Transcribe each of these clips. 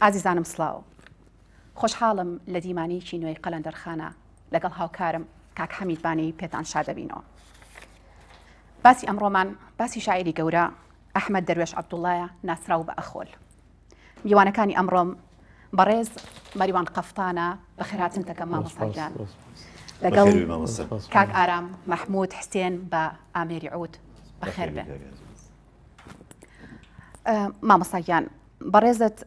ئازیزانم سڵاو خۆشحاڵم لە دیمانەیەکی نوێی قەلەندەرخانە لەگەڵ هاوکارم کاک حەمید بانی پێتان شادەبینەوە. باسی ئەمڕۆمان باسی شاعیری گەورە ئەحمەد دەروێش عەبدوڵڵایە ناسراو بە ئەخۆل. میوانەکانی ئەمڕۆم بەڕێز مەریوان قەفتانە بەخێرهاتن دەکەم مامۆستاگیان لەگەڵ کاک ئارام مەحموود حسێن بە ئامێری عود بەخێر بێن. مامۆستاگیان بەڕێزت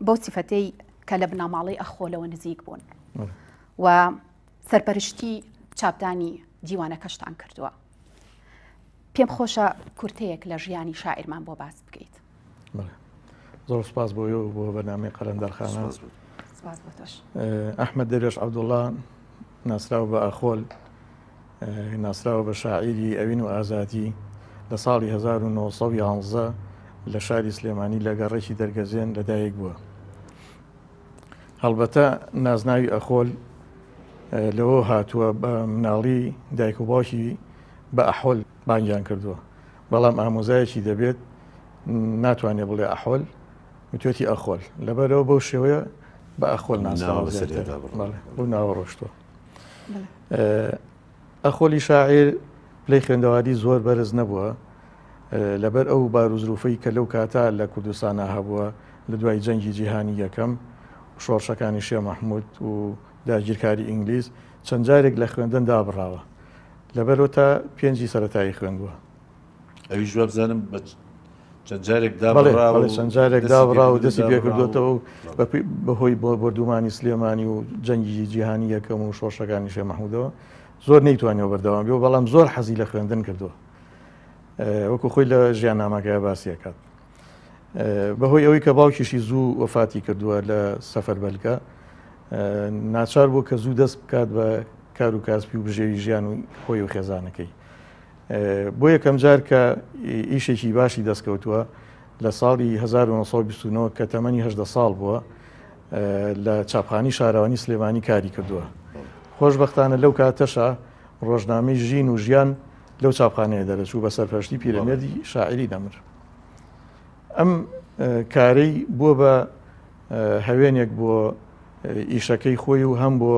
بۆ سیفەتەی کە لە بنەماڵەی ئەخۆلەوە نزیک بوون و سەرپەرشتی چاپدانی دیوانەکەشتان کردووە. پێم خۆشە کورتەیەک لە ژیانی شاعیرمان بۆ باس بکەیت. زۆر سپاس بۆ بۆ بەنامەی قەلەندەرخانە. سپاس بۆ تۆش. ئەحمەد دەروێش عەبدوڵڵا ناسراو بە ئەخۆل، ناسراوە بە شاعیری ئەوین و ئازادی لە ساڵی 1911 لە شاری سلێمانی لە گەڕێکی دەرگەزێن لەدایک بووە. هەڵبەتە نازناوی ئەخۆل لەوە هاتووە بە مناڵی دایک و باوکی بە ئەحۆل بانگیان کردووە، بەڵام ئامۆزایەکی دەبێت ناتوانێت بڵێ ئەحۆل وتوێتی ئەخۆل، لەبەرەوە بەو شێوەیە بە ئەخۆل ناسراوە بۆ ناوە ڕۆشتووە. ئەخۆلی شاعیر پلەی خوێندەواری زۆر بەرز نەبووە لەبەر ئەو باروزروفەی کە لەو کاتا لە کوردستانە هەبووە لە دوای جەنگی جیهانی یەکەم شۆڕشەکانی شێخ مەحموود و داگیرکاری ئینگلیز چەند جارێک لە خوێندن دابڕاوە، لەبەرەوە تا پێنجی سەرەتایی خوێندبووە. ئەویش وە بزانم چەند جارێک چەند جارێک دابڕا و دەستی پێکردوێتەوە بەهۆی بردومانی سلێمانی و جەنگی جیهانی یەکەم و شۆڕشەکانی شێخ مەحموودەوە زۆر نەیتوانیەوە بەردەوام بێ، بەڵام زۆر حەزی لە خوێندن کردووە، وەکو خۆی لە ژیاننامەکەیە باسیەکات. بەهۆی ئەوەی کە باوکیشی زوو وەفاتی کردووە لە سەفەربەلکە، ناچار بوو کە زوو دەست بکات بە کار و کاسبی و بژێوی ژیان و خۆی و خێزانەکەی. بۆ یەکەم جار کە ئیشێکی باشی دەستکەوتووە لە ساڵی 1929 کە تەمەنی 18 ساڵ بووە لە چاپخانی شارەوانی سلێمانی کاری کردووە. خۆشبەختانە لەو کاتەشە ڕۆژنامەی ژین و ژیان لەو چاپخانەیە دەرەچوو بە سەرپەرشتی پیرەمێردی شاعری دەمر. ئەم کارەی بووە بە هەوێنێک بۆ ئیشەکەی خۆی و هەم بۆ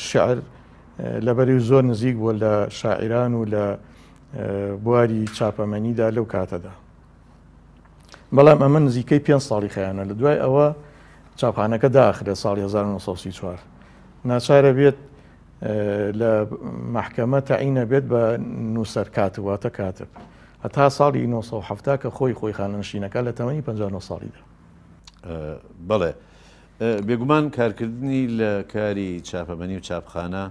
شعر لەبەری زۆر نزیک بووە لە شاعران و لە بواری چاپەمەنیدا لەو کاتەدا. بەڵام ئەمە نزیکەی 5 ساڵی خەیانە لە دوای ئەوە چاپخانەکە داخرێت ساڵی 1934 ناچارە بێت لە محکەمە تەعینە بێت بە نووسەر کاتواتە کاتب هەتا ساڵی 1970 کە خۆی خانەنشینەکە لە تەمەنی 59 ساڵیدا. بەڵێ بێگومان کارکردنی لە کاری چاپەمەنی و چاپخانە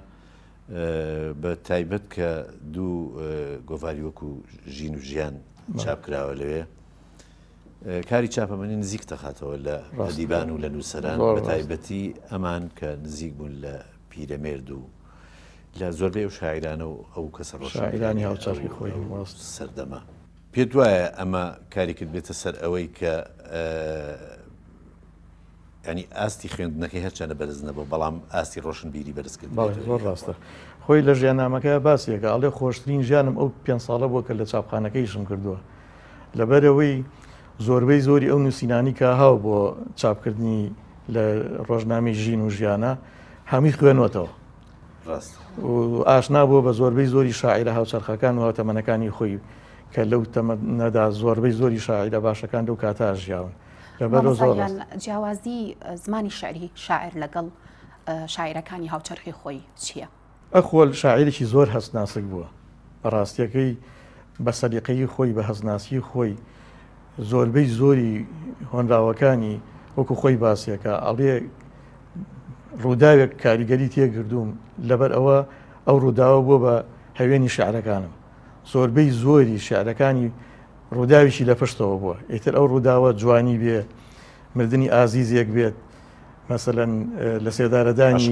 بە تایبەت کە دوو گۆڤاری وەکو ژین و ژیان چاپکراوە لەوێ کاری چاپەمەنی نزیک دەخاتەوە لە ئەدیبان و لە نووسەران بە تایبەتی ئەمان کە نزیک بوون لە پیرەمێرد و لە زۆربەی و شاعرانە و ئەو کەسە ڕۆژانی هاوچەرخی خۆی سەردەما پێت وایە ئەمە کاری کرد بێتە سەر ئەوەی کە ینی ئاستی خوێندنەکەی هەرچەنە بەرز نەبوو بەڵام ئاستی ڕۆشنبیری بەرز کرد. زۆر ڕاستە خۆی لە ژیاننامەکە باسیەکە ئەڵێ خۆشترین ژیانم ئەو 5 ساڵە بووە کە لە چاپخانەکەیشم کردووە لەبەرەوەی زۆربەی زۆری ئەو نووسینانی کە هاو بۆ چاپکردنی لە ڕۆژنامەی ژین و ژیانە هەمی خوێنوەتەوە و ئاشنا بووە بە زۆربەی زۆری شاعرە هاوچەرخەکان و هاوتەمەنەکانی خۆی کە لەو تەمەنەدا زۆربەی زۆری شاعرە باشەکان لەو کاتا ژیاون. جیاوازی زمانی شعری شاعر لەگەڵ شاعرەکانی هاوچەرخی خۆی چییە؟ ئەخۆل شاعرێکی زۆر هەستناسک بووە بەڕاستیەکەی بە سەلیقەی خۆی بە هەزناسی خۆی زۆربەی زۆری هۆنراوەکانی وەکو خۆی باسیەکە ئەڵێ ڕووداوێک کاریگەری تێگردووم لەبەر ئەوە ئەو ڕووداوە بووە بە هەوێنی شعرەکانم زۆربەی زۆری شعرەکانی ڕووداویشی لە پشتەوە بووە ئیتر ئەو ڕووداوە جوانی بێ مردنی ئازیزێک بێت مەسەلەن لە سێدارەدانی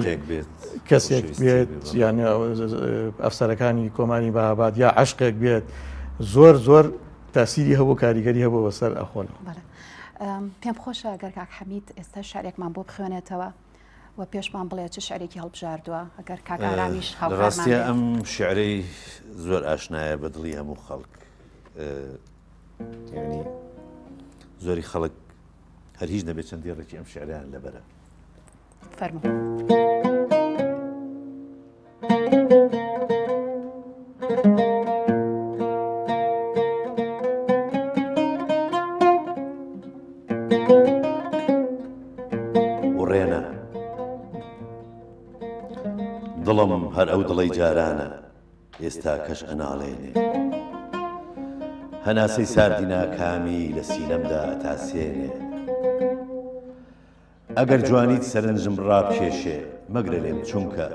کەسێک بێت یانە ئەفسەرەکانی کۆمانی بەهاباد یا عەشقێک بێت زۆر تاسیری هەبوو کاریگەری هەبوو بەسەر ئەخۆن. پێم خۆشە ئەگەر کاک حەمید ئێستا شعرێکمان بۆ بخوێنێتەوە و پێشمان بڵێ چ شعرێکی هەڵبژاردووە ئەگەر کاک ئارامیش ڕاستیە ئەم شعرەی زۆر ئاشنایە بە دڵی هەموو خەڵک ینی زۆری خەڵک هەر هیچ نەبێت چەندی ڕێکی ئەم شعریان لەبەرە فەرموو. وڕێنە دڵم هەر ئەو دڵەی جارانە ئێستا کەش ئەناڵێنێ هەناسەی ساردی ناکامی لە سینەمدا تاسێنێ ئەگەر جوانیت سەرنجم ڕابکێشێ مەگرە لێم چونکە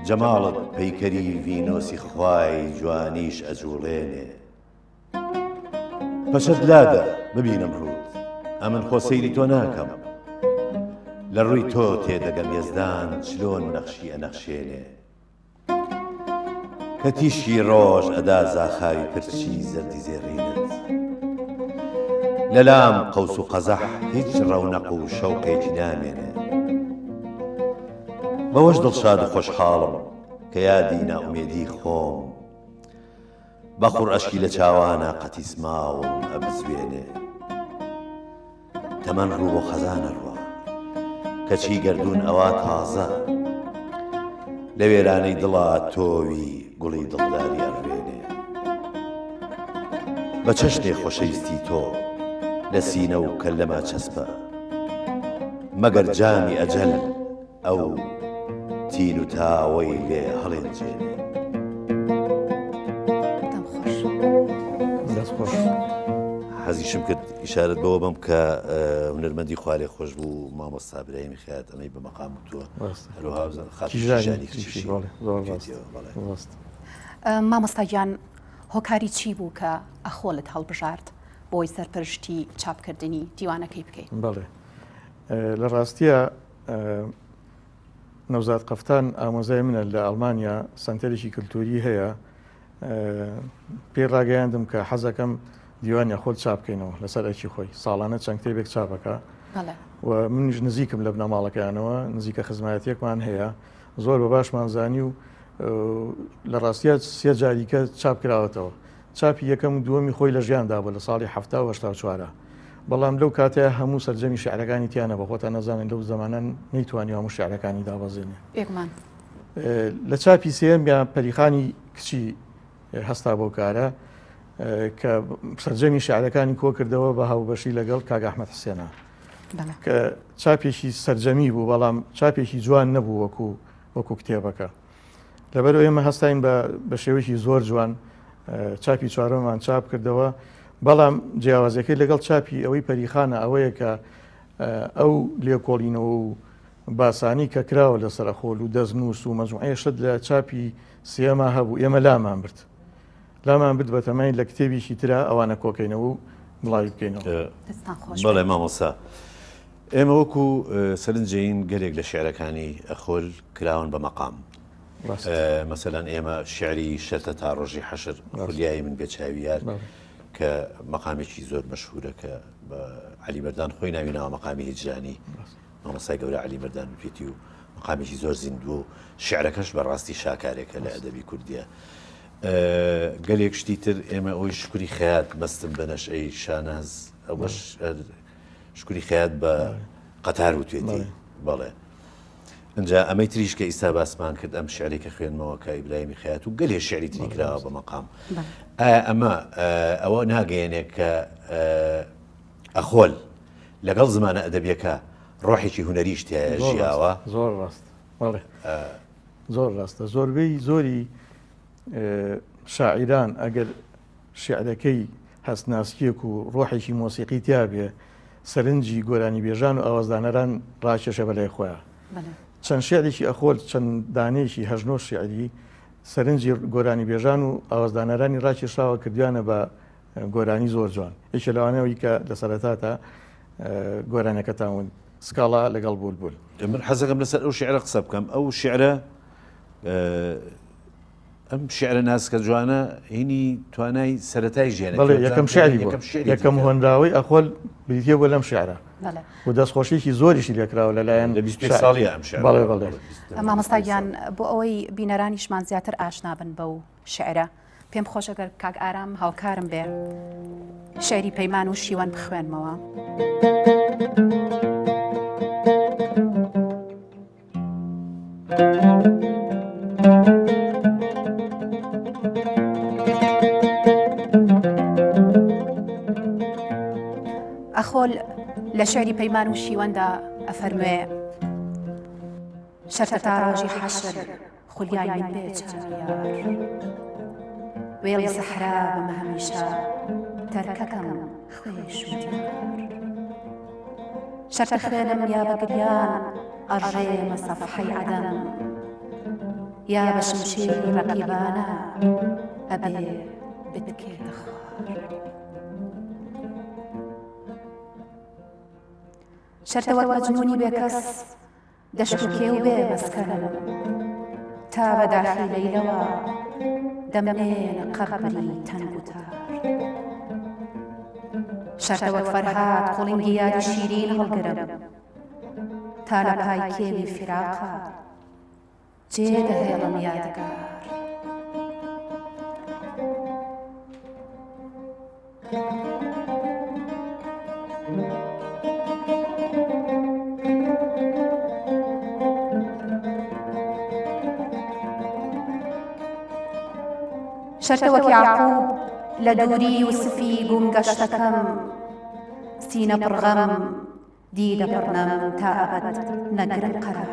جەماڵت پەیکەری ڤینۆسی خوای جوانیش ئەجوڵێنێ پەشەت لادە ببینم ڕوود ئەمن خۆسەیری تۆ ناکەم لە ڕووی تۆ تێدەگەم یەزدان چلۆن نەخشی ئەنەخشێنێ کە تیشی ڕۆژ ئەدا زاخاوی پرچی زەردی زێڕینت لەلام قەوس و قەزەح هیچ ڕەونەق و شەوقێکی نامێنێ بەوەش دڵشاد و خۆشحاڵم کە یادی ناومێدی خۆم بەخوڕ ئەشکی لە چاوانە قەتیسماوم ئەبزوێنێ تەمەن ڕوو بۆ خەزانە ڕوە کەچی گەردوون ئەوە تازە لە وێرانەی دڵا تۆوی گوڵی دڵداری ئەڕوێنێ بە چەشنێ خۆشەویستی تۆ لە سینە و کەلەما چەسپە مەگەر جامی ئەجەل ئەو تین و تاوەی لێ هەڵێنجێنێ. حەزیشم کرد ئیشارەت بەوە بم کە هونەرمەندی خوالێ خۆش بوو مامۆستا برایمی خیات ئەمەی بە مەقام تووە مامۆستاگیان هۆکاری چی بوو کە ئەخۆلت هەڵبژارد بۆی سەرپەرشتی چاپکردنی دیوانەکەی بکەیت؟ بەڵێ لە ڕاستیە نەوزاد قەفتان ئامۆزای منە لە ئەڵمانیا سنتەرێکی کللتوری هەیە پێ ڕاگەیاندم کە حەزەکەم دیوانی خۆل چاپکەینەوە لەسەر ئەکی خۆی ساڵانە چەند کتێبێک چاپەکە و منیش نزیکم لە بنەماڵەکەیانەوە نزیکە خزمەتێکمان هەیە زۆر بە باشمان زانی و لە ڕاستیە سێ جاریکە چاپ کراوەتەوە چاپی یەکەم و دووەمی خۆی لە ژیاندا بوو لە ساڵی 1970 بەڵام لەو کاتەیە هەموو سەرجەمی شعرەکانی تیانە بە خۆتان نەزانن لەو زەمانان نەیتوانی هەموو شعرەکانی دابەزێنێ لە چاپی سێم یا پەریخانی کچی هەستا بۆ کارە کە سەرجەمی شعرەکانی کۆ کردەوە بە هاوبەشی لەگەڵ کاک ئەحمەد حسێنە کە چاپێکی سەرجەمی بوو بەڵام چاپێکی جوان نەبوو وەکو کتێبەکە لەبەرەوە ئێمە هەستین بە شێوەیەکی زۆر جوان چاپی چوارەمان چاپ کردەوە بەڵام جیاوازەکەی لەگەڵ چاپی ئەوەی پەریخانە ئەوەیە کە ئەو لێکۆڵینەوە و باسانی کە کراوە لە سەرخۆل و دەستنووس و مەجموعەیە شت لە چاپی سێمە هەبوو ئێمە لامان برد بە تەمەین لە کتێبیشی ترا ئەوانە کۆکەینەوە و بڵاوی بکەینەوە. بەڵێ مامۆستا ئێمە وەکو سەرنجین گەلێک لە شعرەکانی ئەخۆل کراون بە مەقام مەسەلەن ئێمە شعری شەرتە تا ڕۆژی حەشر خولیایی من بێچاویار کە مەقامێکی زۆر مەشهورە کە بە عەلی بەردان خۆی ناوینەوە مەقامی هیجرانی مامۆستای گەورە عەلی بەردان پێتی و مەقامێکی زۆر زیندوو و شعرەکەش بەڕاستی شاکارێکە لە ئەدەبی کوردیە گەلێک شتی تر ئێمە ئەوی شکوری خەیات مەستم بە نەشئەی شاناز ئەوەش شکوری خەیات بە قەتار و توێتی بەڵێ ئەنجا ئەمەی تریش کە ئیستا باسمان کرد ئەم شعرێکە خوێنمەوە کە ئیبراهیمی خەیات و گەلێ شعری تری کراوە بە مەقام ئەمە ئەوە ناگەیەنێک کە ئەخۆل لەگەڵ زمانە ئەدەبیەکە ڕۆحێکی هونەریش تایە ژیاوە زۆر ڕاست زۆر ڕاستە زۆربەی زۆری شاعیران ئەگەر شعرەکەی هەستناسیەک و ڕۆحێکی مۆسیقی تیا بێ سەرنجی گۆرانی بێژان و ئاوازدانەران ڕاکێشە بەلای خۆیان چەند شعرێکی ئەخۆل چەند دانەیەکی هەژنۆ شعری سەرنجی گۆرانی بێژان و ئاوازدانەرانی ڕاکێشاوە کردویانە بە گۆرانی زۆر جوان یەکێ لەوانەوەی کە لە سەرەتاتە گۆرانەکەتان سکاڵا لەگەڵ بولبول من حەزەکەم لەسەر ئەو شعرە قسە بکەم ئەو شعرە ئەم شعرە ناسکە جوانە هینی توانای سەرەتای ژیانە یەکەم شعری یەکەم هۆنراوەی ئەخۆل بریتە بۆ لەم شعرە و دەستخۆشیێکی زۆریشی لێکراوە لەلایەن لە 20 ساڵی ئەم شعرە مامۆستاگیان بۆ ئەوەی بینەرانیشمان زیاتر ئاشنا بن بەو شعرە پێم خۆشەگەر کاک ئارام هاوکارم بێ شعری پەیمان و شیوان بخوێنمەوە. ئەخۆل لە شعری پەیمان و شیوەندا ئەفەرموێ شەرتە تا ڕۆژی حەشر خولیای من بێ چاویار وێڵی سەحرا بەمە هەمیشە تەرکەکەم خوێش و دیار شەرتە خوێنم یا بە گریان ئەڕێمە سەفحەی عەدەم یا بە شمشێری ڕەقیبانە ئەبێ بتکێتە خوار شەرتە وەک مەجنوونی بێکەس دەشت و کێو بێ بەسکەرم تا بە داخی لەیلەوە دەمێنە قەبری تەنگ و تار شەرتە وەک فەرهاد قوڵینگی یادی شیرین هەڵگرم تا لە پای کێوی فیراقە جێدەهێڵم یادگار شەرتە وەک یاعقوب لە دووری یوسفی گوم گەشتەکەم سینە پڕغەم دیدە پڕنەم تا ئەبەد نەگرم قەرار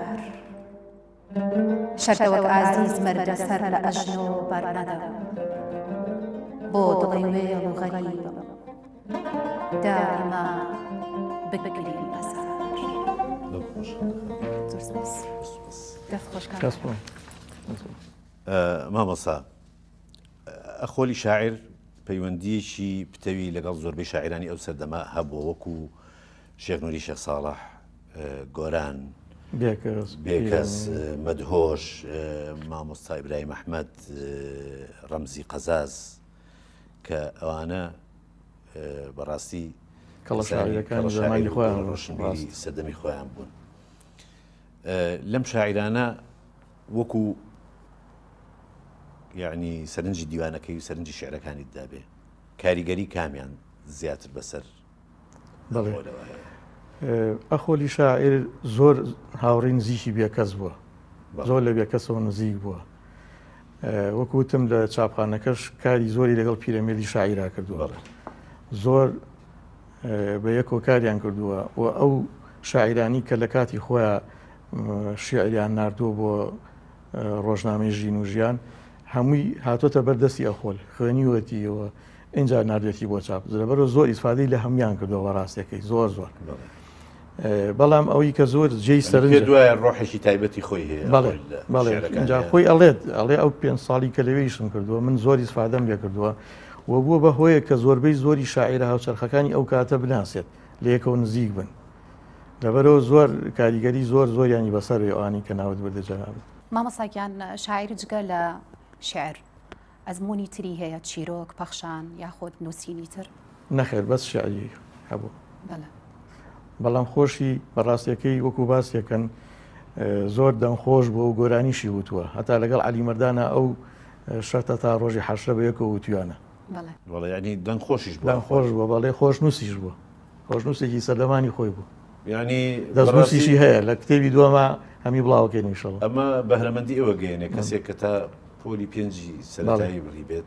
شەرتە وەک ئازیز مەردە سەر لە ئەژنۆ بەرنەدەم بۆ دڵی وێڵ و غەریبم دائیما بگرین بەسەر دەست خۆش مامۆستا ئەخۆلی شاعر پەیوەندیەکی پتەوی لەگەڵ زۆربەی شاعرانی ئەو سەردەما هەبووە وەکو شێخ نووری شێخ ساڵح گۆران بێکەس مەدهۆش مامۆستا ئیبراهیم ئەحمەد ڕەمزی قەزاز کە ئەوانە بەڕاستی کەڵەشاعیرەکانی زمانی خۆیان ڕۆشنبیری سەردەمی خۆیان بوون. لەم شاعیرانە وەکو یعنی سەرنجی دیوانەکەی و سەرنجی شعرەکانی دابێ کاریگەری کامیان زیاتر بەسەر ئەخۆلی شاعیر زۆر هاوڕێی نزیکی بێکەس بووە، زۆر لە بێکەسەوە نزیک بووە. وەکوتم لە چاپخانەکەش کاری زۆری لەگەڵ پیرەمێردی شاعیرا کردووە، زۆر بە یەکۆ کاریان کردووە و ئەو شاعیرانی کە لە کاتی خۆیان شیعریان ناردووە بۆ ڕۆژنامەی ژین و ژیان هەمووی هاتۆتە بەردەستی ئەخۆل خوێنیوەتیەوە اینجا نردێتی بۆ چاپ لەبەرەوە زۆر ئیسفادەی لە هەمویان کردەوە ڕاستیەکەی زۆر زۆر. بەڵام ئەوی کە زۆر جێی سەرنج دوای ڕۆحێکی تایبەتی خۆی هەیە اینجا خۆی ئەڵێ ئەو 5 ساڵی کە لەوەیشم کردووە من زۆر ئیسفادەم لێ کردووە و بووە بە هۆیە کە زۆربەی زۆری شاعیرە هاوچەرخەکانی ئەو کاتە بناسێت لە یەکەوە نزیک بن لەبەرەوە زۆر کاریگەری زۆریانی بەسەر ئەوانی کە ناوت بردە جەنابێت. مامۆستاگیان شاعیر جگە لە شعر ئەزمموی تری هەیە چیرۆک پەخشان یاخود نووسینی تر؟ نەخێر بەس شعری هەبوو. بەڵام خۆشی بەڕاستیەکەی وەکو باسیەکەن زۆر دەمخۆش بووە و گۆرانیشی وتووە هەتا لەگەڵ عەلی مەردانە ئەو شەرتە تا ڕۆژی حەشرە بە یەکەوە وتویانە. ینی دەنگخۆشیش دەنگخۆش بووە بەڵێ خۆشنووسیش بووە، خۆشنووسێکی سەردەمانی خۆی بوو، ینی دەستنووسیشی هەیە لە کتێبی دووەمە هەمی بڵاوکەین ئینشەڵڵا. ئەمە بەهرەمەندی ئەوە گەیەنێ کەسێک کە تا پۆلی پێنجی سەرەتایی بڕی بێت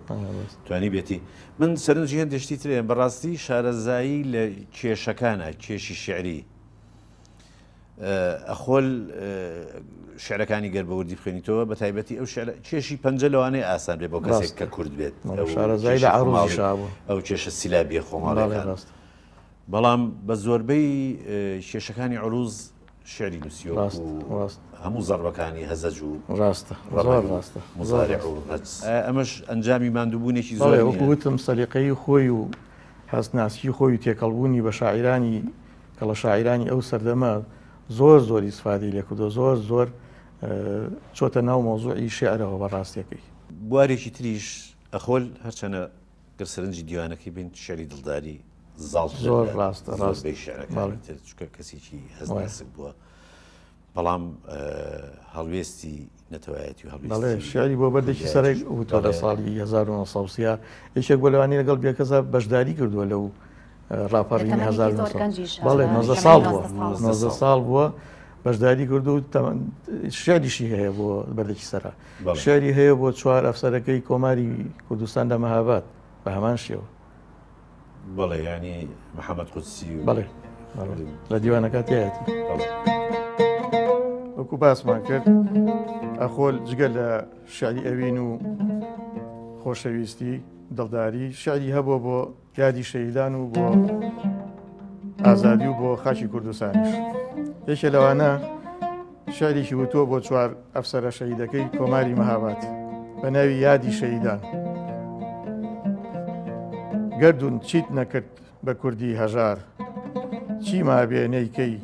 توانی بێتی. من سەرنجی هەندێشتی ترێن بەڕاستی شارەزایی لە کێشەکانە کێشی شعری ئەخۆل شعرەکانی گەربەوردی بخوێنیتەوە بە تایبەتی ئەو کێشی پەنجە لەوانەیە ئاسان بێت بۆ کەسێک کە کورد بێت شارەزایی لە عەڕوزی شابوو ئەو کێشە سیلابیە خۆماڵەکان. بەڵام بە زۆربەی کێشەکانی عروز شعری نووسیوە هەموو زەڕبەکانی هەزەج و ڕاستە مزارع و ئەمەش ئەنجامی ماندووبوونێکی زۆر وەکوتم سەلیقەی خۆی و هەستناسی خۆی و تێکەڵبوونی بە شاعیرانی کە لە شاعیرانی ئەو سەردەمە زۆر ئیسفادەی لێ کردو زۆر چۆتە ناو مۆزوعی شێعرەوە بەڕاستیەکەی. بوارێکی تریش ئەخۆل هەرچەنە گەرسەرنجی دیوانەکەی بین شعری دڵداری زاڵ زۆر ڕاستە چکە کەسێکی هەستناسک بووە بەڵام هەڵوێستی نەتەوایەتی و هەڵوێستی شعری بۆ بەردێکی سەرێک وتۆ لە ساڵی 1970 یەکێک بۆ لەوانی لەگەڵ بێکەسە بەشداری کردووە لەو ڕاپەڕینی 1990 ساڵ بووە 90 ساڵ بووە بەشداری کردو و شعریشی هەیە بۆ بەردێکی سەرا شعری هەیە بۆ 4 ئەفسەرەکەی کۆماری کوردستان لە مەهاباد بە هەمان شێوە. بەڵێ ینی محەممەد قودسی بەڵێ لە دیوانەکەتیایەتی وەکو باسمان کرد ئەخۆل جگە لە شعری ئەوین و خۆشەویستی دڵداری شعری هەبووە بۆ یادی شەهیدان و بۆ ئازادی و بۆ خاکی کوردستانیش. یەکێ لەوانە شعریکی وتۆ بۆ 4 ئەفسەرە شەهیدەکەی کۆماری مەهاباد بە ناوی یادی شەهیدان. گەردون چیت نەکرد بە کوردی هەژار چی مابێنەیکەی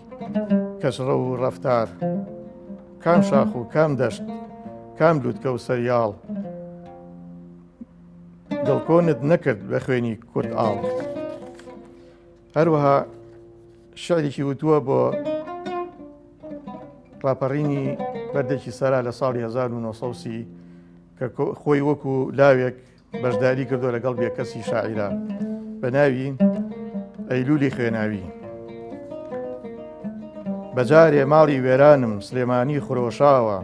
کەسڕە و ڕەفتار کام شاخ و کام دەشت کام لووتکە و سەریاڵ دڵکۆنت نەکرد بە خوێنی کورد ئاڵ. هەروەها شعرێکی وتووە بۆ ڕاپەڕینی بەردێکی سەرا لە ساڵی 1930 کە خۆی وەکو لاوێک بەشداری کردو لەگەڵ بێکەسی شاعیران بە ناوی ئەیلولی خوێناوی. بەجارێ ماڵی وێرانم سلێمانی خرۆشاوە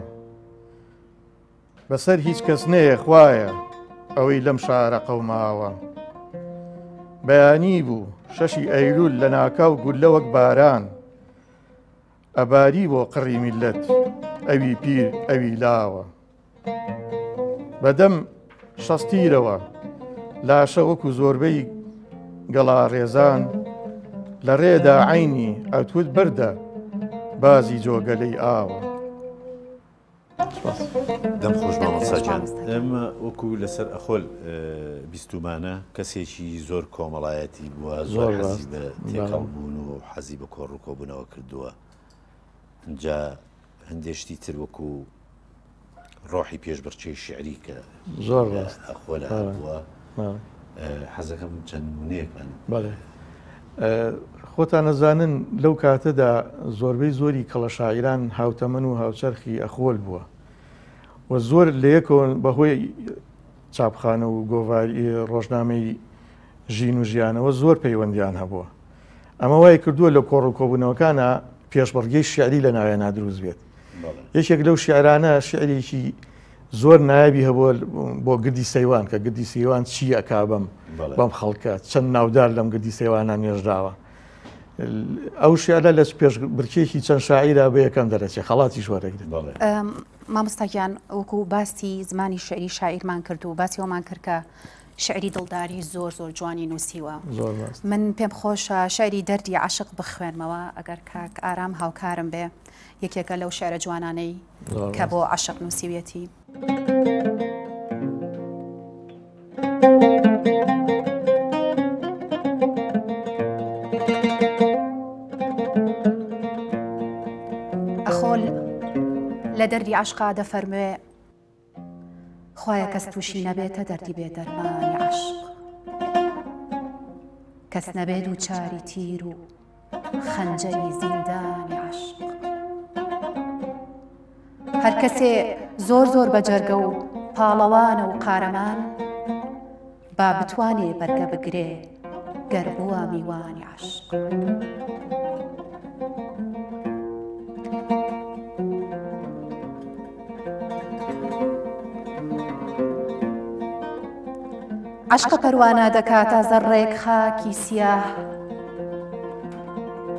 بەسەر هیچ کەس نەیە خوایە ئەوەی لەم شارە قەوماوە. بەیانی بوو 6 ئەیلول لە ناکاو گولە وەک باران ئەباری بۆ قڕی میلەت ئەوی پیر ئەوی لاوە. بەدەم شەستیرەوە لاشە وەکو زۆربەی گەڵا ڕێزان لە ڕێدا عینی ئەتوت بەردە بازی جۆگەلەی ئاوە. دەم خۆش مامۆستاجان ئەمە وەکو لەسەر ئەخۆل بیستومانە کەسێکی زۆر کۆمەڵایەتی بووە زۆر حەزی بە تێکەڵبوون و حەزی بە کۆڕووکۆبوونەوە کردووە. جا هەندێشتی تر وەکو ڕۆحی پێشبڕکێی شعری کە زۆر ڕاست ئەخۆ لە بووە حەزەکەم چەند نمونەیەکمان بەڵێ خۆتان نەزانن لەو کاتەدا زۆربەی زۆری کەڵە شاعیران هاوتەمەن و هاوچەرخی ئەخۆل بووە و زۆر لە یەکەوە بەهۆی چاپخانە و گۆڤاری ڕۆژنامەی ژین و ژیانەوە زۆر پەیوەندیان هەبووە ئەمە وای کردووە لە کۆڕ و کۆبوونەوەکانە پێشبڕگەی شعری لە ناوێنە دروست بێت یەکێک لەو شعرانە شعرێکی زۆر نایبی هەبووە بۆ گردی سەیوان کە گردی سەیوان چی ئەکا بەم خەڵکە چەند ناودار لەم گردی سەیوانان نێژراوە ئەو شعرە لە پێشبڕکێکی چەند شاعیرا بە یەکەم دەرەچێت خەڵاتی شوەرەگرێت مامۆستاگیان وەکو باسی زمانی شعری شاعیرمان کرد و باسی ئەومان کرد کە شعری دڵداری زۆر زۆر جوانی نووسیوە من پێم خۆشە شعری دەردی عاشق بخوێنمەوە ئەگەر کاک ئارام هاوکارم بێ یەکێکە لەو شعرە جوانانەی کە بۆ عاشق نووسیوێتی ئەخۆل لە دەردی عاشقا دەفەرموێ خوایە کەس تووشی نەبێتە دەردی بێ دەرمانی عاشق کەس نەبێت و چاری تیر و خەنجەری زیندانی عاشق هەر کەسێ زۆر زۆر بەجەرگە و پاڵەوانە و قارەمان با بتوانێ بەرگە بگرێ گەر بووە میوانی عاشق عشق پەروانە دەکاتە زەڕێک خاکی سیاه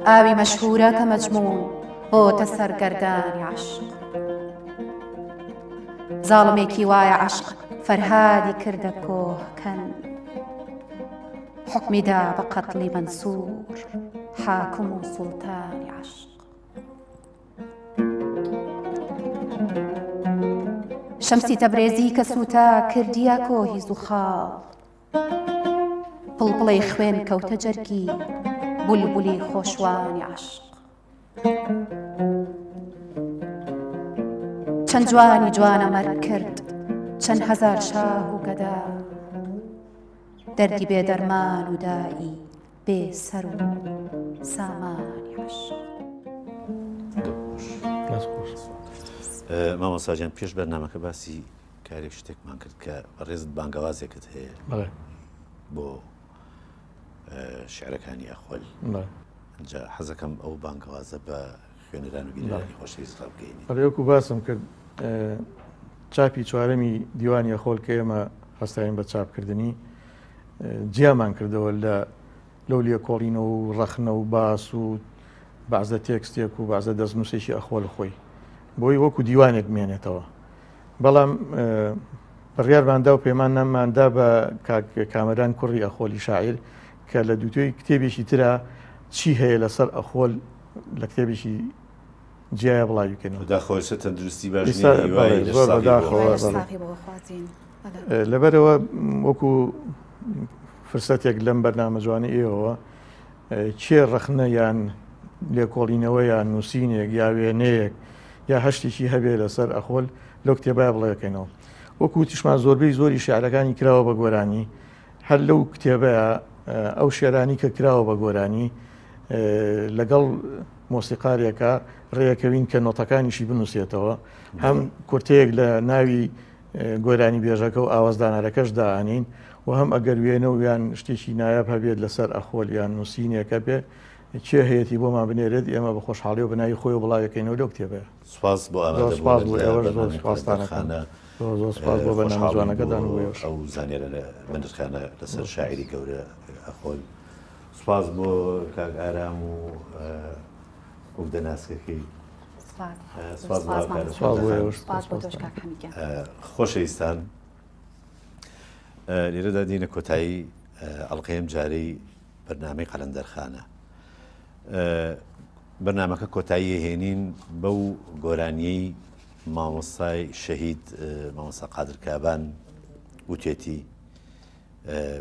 ئاوی مەشهورە کە مەجموع بۆتە سەرگەردانی عشق زاڵمێکی وایە عشق فەرهادی کردە کۆهکەن حکمیدا بە قەتڵی مەنسوور حاکم و سوڵتانی عشق شەمسی تەبرێزی کە سووتا کردیە کۆهی زوخاڵ پڵپڵەی خوێن کەوتە جەرگی بولبولی خۆشوانی عشق چەند جوانی جوانە مەرگ کرد چەند هەزار شاه و گەدا دەردی بێدەرمان و دایی بێ سەر و سامانی عشق مامۆستاجیان پێش بەرنامەکە باسی کارێک شتێکمان کرد کە ڕێزت بانگەوازێکت هەیە بۆ شعرەکانی ئەخۆل جا حەزەکەم ئەو بانگەوازە بە خوێنەران و بینەرانی خۆشەویست بگەینی ئەوەکو باسم کرد چاپی چوارەمی دیوانی ئەخۆل کە ئێمە هەستاین بە چاپکردنی جیامان کردەوە لەو لێکۆڵینەوە و ڕەخنە و باس و بەعزە تێکستێک و بەعزە دەستنووسێکی ئەخۆل خۆی بۆی وەکو دیوانێک بمێنێتەوە بەڵام بڕیارماندا و پەیمان نامماندا بە کامەران کوڕی ئەخۆلی شاعیر کە لە دووتۆی کتێبێکی ترە چی هەیە لەسەر ئەخۆل لە کتێبێکی جیایە بڵاوی بکەنەوە داخۆشە تەندروستی باش لەبەرەوە وەکو فرسەتێک لەم بەرنامە جوانی ئێوەوە کێ ڕەخنە یان لێکۆڵینەوە یان نووسینێک یا وێنەیەک یا هەشتێکی هەبێ لەسەر ئەخۆل لەو کتێبای بڵێەکەینەوە وەکو تیشمان زۆربەی زۆری شعرەکانی کراوە بە گۆرانی هەر لەو کتێبەیە ئەو شێرانی کە کراوە بە گۆرانی لەگەڵ مۆسیقارێکە ڕێیەکەوین کە نۆتەکانیشی بنووسێتەوە هەم کورتەیەک لە ناوی گۆرانی بێژەکە و ئاوازدانەرەکەش داهانین و هەم ئەگەر وێنە و یان شتێکی نایاب هەبێت لەسەر ئەخۆل یان نووسینێکە بێ کێ هەیەی بۆمان بنێرێت ئێمە بە خۆشحاڵی و بەناوی خۆی و بڵاوەکەینەوە لەو کتێبەیە سپاس بۆ سپاسستانەکان سپاس بۆ بەنامە جوانەکەدان ئەو زانێرە بەندخانە لەسەر شاعری گەورە ئەخۆل سپاس بۆ کاک ئارام و دەناسکەکەی خۆشەویستان لێرەدا دینە کۆتایی ئەڵقەیەم جارەی بەرنامەی قەلەندەرخانە بەرنامەکە کۆتایی هێنین بەو گۆرانیەی مامۆستای شەهید مامۆستا قادر کابان وتێتی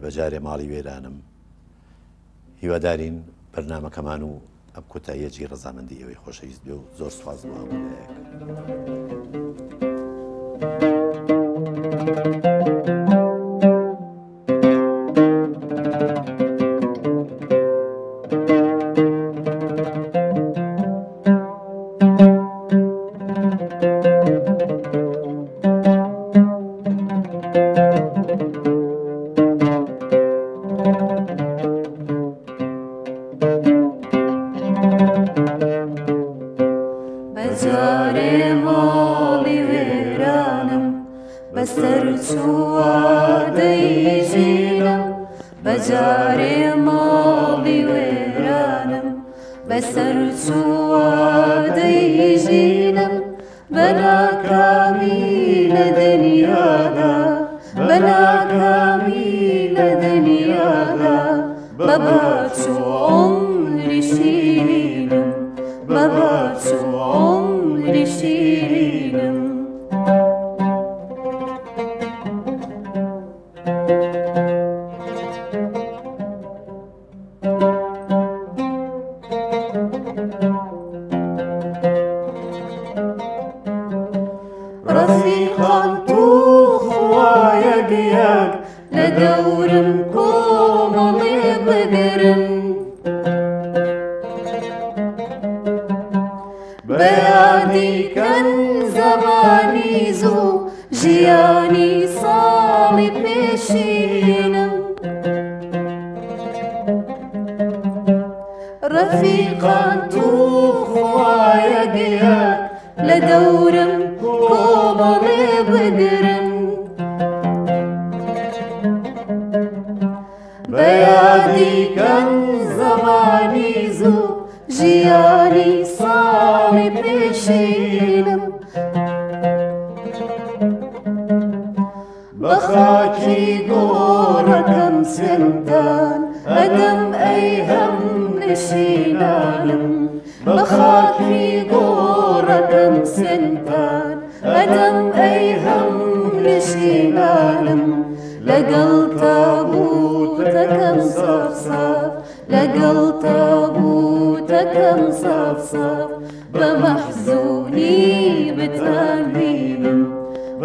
بەجارێ ماڵی وێرانم هیوادارین بەرنامەکەمان و ئەم کۆتاییەکی ڕەزامەندی ئەوەی خۆشەویست بێ و زۆر سوپاس بۆ هەموو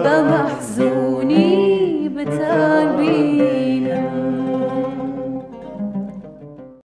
بمحزوني بتانبين